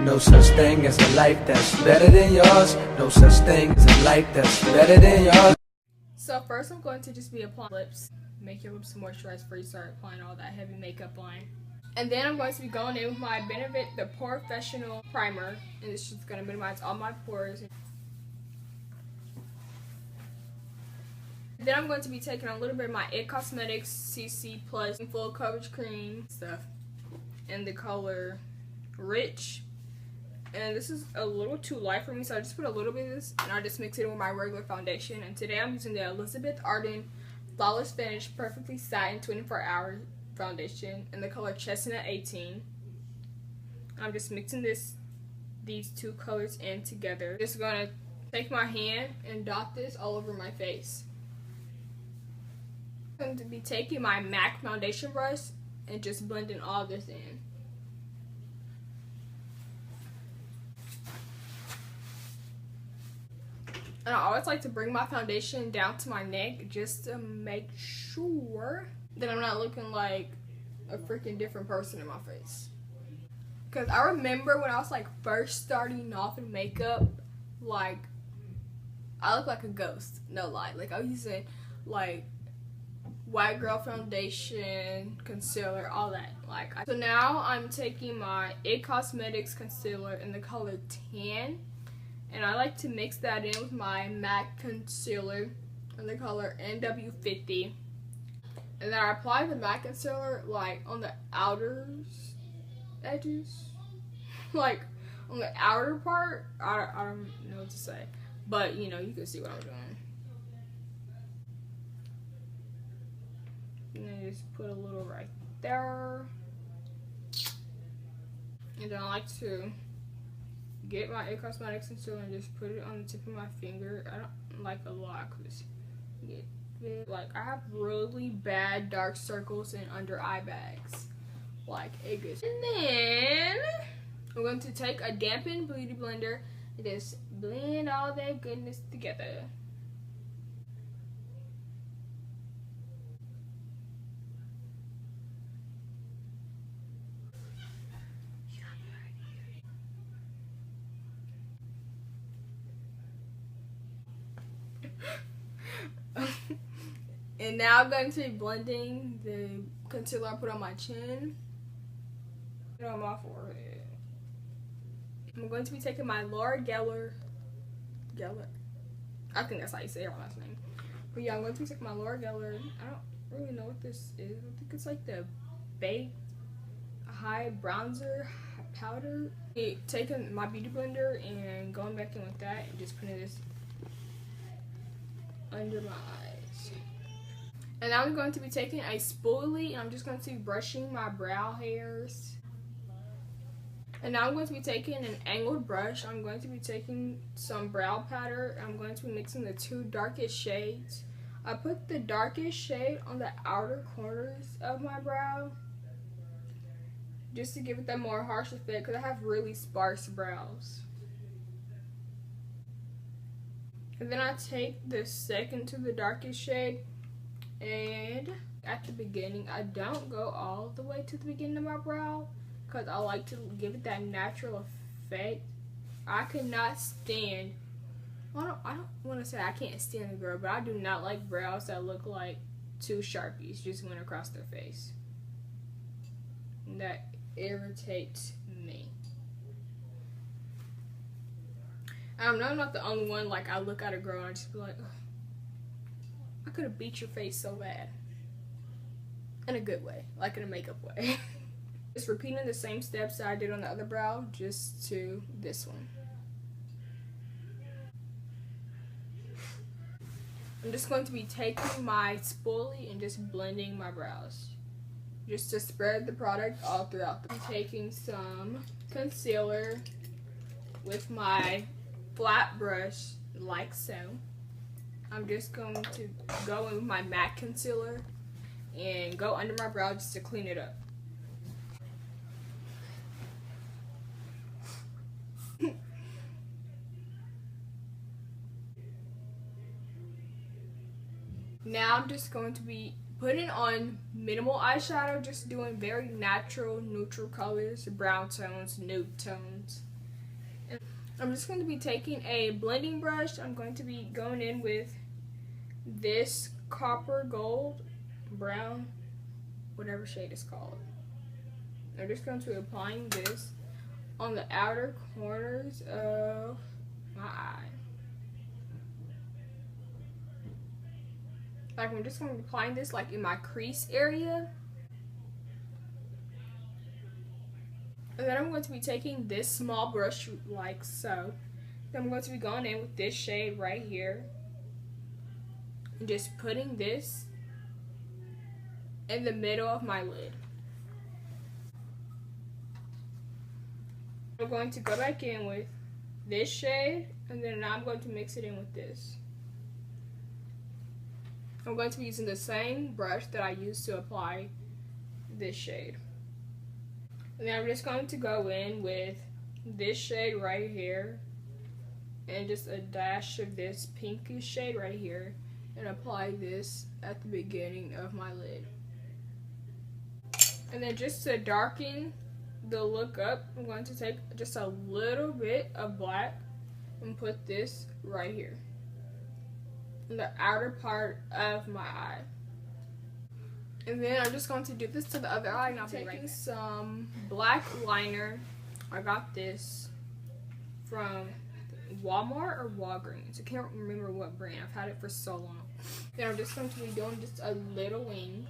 No such thing as a life that's better than yours. No such thing as a life that's better than yours. So first I'm going to just be applying lips. Make your lips moisturized before you start applying all that heavy makeup on. And then I'm going to be going in with my Benefit the Professional Primer. And this is going to minimize all my pores. Then I'm going to be taking a little bit of my It Cosmetics CC Plus Full Coverage Cream stuff in the color Rich. And this is a little too light for me, so I just put a little bit of this and I just mix it in with my regular foundation. And today I'm using the Elizabeth Arden Flawless Finish Perfectly Satin 24-Hour Foundation in the color Chestnut 18. I'm just mixing these two colors in together. Just gonna take my hand and dot this all over my face. I'm going to be taking my MAC foundation brush and just blending all this in. And I always like to bring my foundation down to my neck just to make sure that I'm not looking like a freaking different person in my face. Because I remember when I was like first starting off in makeup, like I look like a ghost, no lie. Like I was using like white girl foundation, concealer, all that. So now I'm taking my It Cosmetics concealer in the color Tan. And I like to mix that in with my MAC concealer in the color NW50. And then I apply the MAC concealer like on the outer edges. Like on the outer part. I don't know what to say. But you know, you can see what I'm doing. And then just put a little right there. And then I like to get my It Cosmetics concealer and just put it on the tip of my finger. I don't like a lot because like I have really bad dark circles and under eye bags. Like it gets. And then I'm going to take a dampened beauty blender and just blend all that goodness together. And now I'm going to be blending the concealer I put on my chin and on my forehead. I'm going to be taking my Laura Geller, I think that's how you say her last name. But yeah, I'm going to be taking my Laura Geller. I don't really know what this is. I think it's like the Baked High Bronzer Powder. Taking my beauty blender and going back in with that and just putting this under my eyes. And now I'm going to be taking a spoolie and I'm just going to be brushing my brow hairs. And now I'm going to be taking an angled brush. I'm going to be taking some brow powder. I'm going to be mixing the two darkest shades. I put the darkest shade on the outer corners of my brow just to give it that more harsh effect because I have really sparse brows. And then I take the second to the darkest shade, and at the beginning I don't go all the way to the beginning of my brow because I like to give it that natural effect. I cannot stand, I don't want to say I can't stand a girl, but I do not like brows that look like two Sharpies just went across their face. And that irritates me. I'm not the only one. Like I look at a girl and I just be like, ugh, I could have beat your face so bad. In a good way, like in a makeup way. Just repeating the same steps that I did on the other brow, just to this one. I'm just going to be taking my spoolie and just blending my brows. Just to spread the product all throughout. I'm taking some concealer with my flat brush like so. I'm just going to go in with my MAC concealer and go under my brow just to clean it up. Now I'm just going to be putting on minimal eyeshadow, just doing very natural neutral colors, brown tones, nude tones. And I'm just going to be taking a blending brush. I'm going to be going in with this copper gold, brown, whatever shade it's called. I'm just going to be applying this on the outer corners of my eye. Like, I'm just going to be applying this like in my crease area. And then I'm going to be taking this small brush like so. Then I'm going to be going in with this shade right here. And just putting this in the middle of my lid. I'm going to go back in with this shade, and then now I'm going to mix it in with this. I'm going to be using the same brush that I used to apply this shade. And then I'm just going to go in with this shade right here, and just a dash of this pinkish shade right here, and apply this at the beginning of my lid. And then just to darken the look up, I'm going to take just a little bit of black and put this right here in the outer part of my eye. And then I'm just going to do this to the other eye, and I'll be taking some black liner. I got this from Walmart or Walgreens. I can't remember what brand. I've had it for so long. Then I'm just going to be doing just a little wing.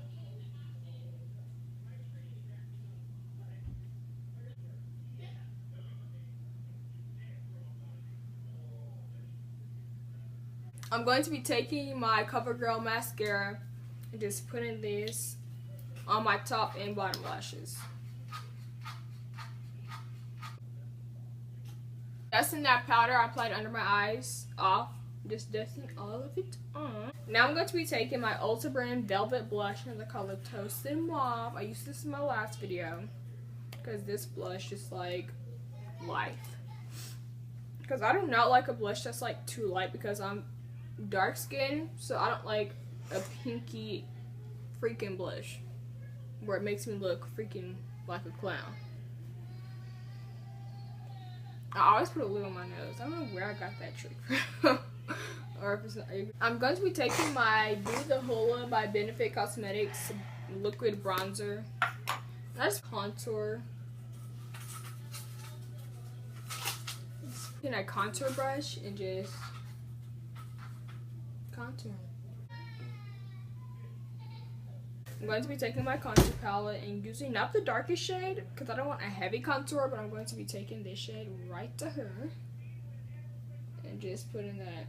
I'm going to be taking my CoverGirl mascara and just putting this on my top and bottom lashes. Dusting that powder I applied under my eyes off. Just dusting all of it on. Now I'm going to be taking my Ulta brand Velvet Blush in the color Toasted Mauve. I used this in my last video because this blush is like life. Because I do not like a blush that's like too light, because I'm dark skin, so I don't like a pinky freaking blush where it makes me look freaking like a clown. I always put a lid on my nose. I don't know where I got that trick from. Or if it's not. I'm going to be taking my Do the Hula by Benefit Cosmetics liquid bronzer. That's contour. Taking a contour brush and just contour. I'm going to be taking my contour palette and using not the darkest shade because I don't want a heavy contour, but I'm going to be taking this shade right to her and just putting that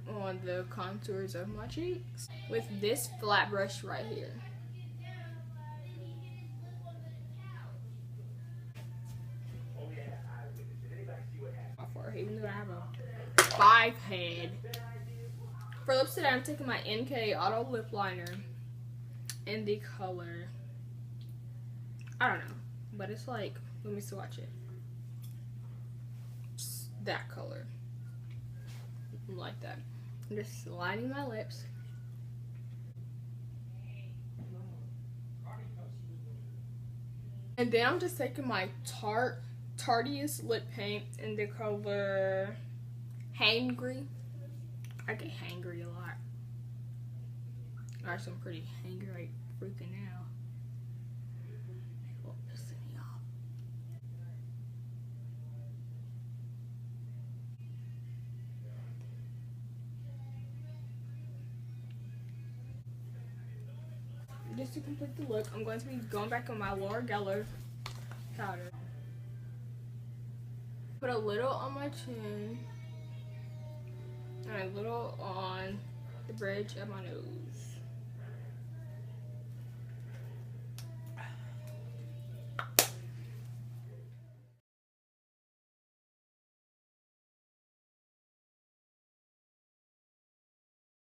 on the contours of my cheeks with this flat brush right here. My forehead, even though I have a 5 head. For lips today, I'm taking my NK Auto Lip Liner in the color, I don't know, but it's like, let me swatch it. It's that color, like that. I'm just lining my lips. And then I'm just taking my Tarteist lip paint in the color Hangry. I get hangry a lot. Actually, I'm pretty hangry, like freaking out. People pissing me off. Just to complete the look, I'm going to be going back on my Laura Geller powder. Put a little on my chin and a little on the bridge of my nose.